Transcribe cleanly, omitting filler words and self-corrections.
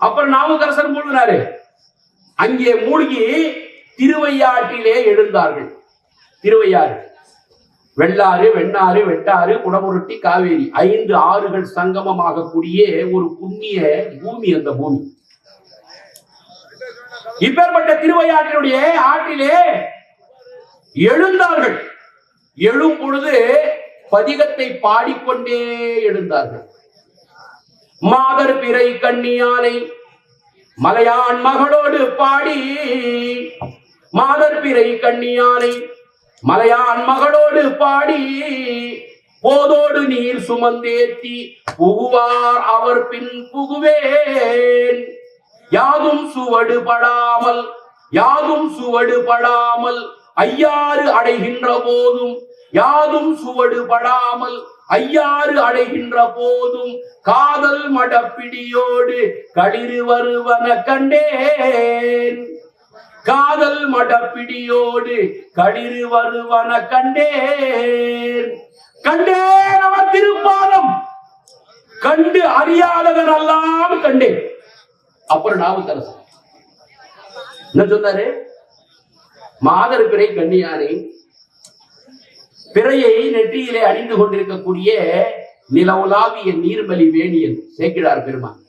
அப்புறம் நாவுக்கரசர் மூழ்கினாரு. அங்கே மூழ்கி திருவையாற்றிலே எழுந்தார்கள். திருவையாறு, வெள்ளாறு, வெண்ணாறு, வெட்டாறு, குடமுருட்டி, காவேரி 5 ஆறுகள் சங்கமமாக கூடிய ஒரு புண்ணிய பூமி அந்த பூமி. இப்பேற்பட்ட திருவையாற்றினுடைய ஆற்றிலே எழுந்தார்கள். எழும் பொழுது பதிகத்தை பாடிக்கொண்டே எழுந்தார்கள். மாதர் பிறை கண்ணியானை மலையான் மகளோடு பாடி, மாதர் பிறை கண்ணியானை மலையான் மகளோடு பாடி, போதோடு நீர் சுமந்தேத்தி புகுவார் அவர் பின் புகுவேன். யாதும் சுவடுபடாமல், யாதும் சுவடுபடாமல் ஐயாறு அடைகின்ற போதும், யாதும் சுவடுபடாமல் ஐயாறு அடைகின்ற போதும், காதல் மடப்பிடியோடு களிறு வருவன கண்டேன். காதல் மடப்பிடியோடு களிறு வருவன கண்டேன். கண்டேன் அவன் திருப்பாதம், கண்டு அறியாதவன் எல்லாம் கண்டேன். அப்புறம் நாவுக்கரசர் என்ன சொன்னாரு? மாதர் பிறை கண்ணியானை, பிறையை நெற்றியிலே அணிந்து கொண்டிருக்கக்கூடிய நிலவுலாவிய நீர்மலி வேணியன் சேக்கிழார் பெருமான்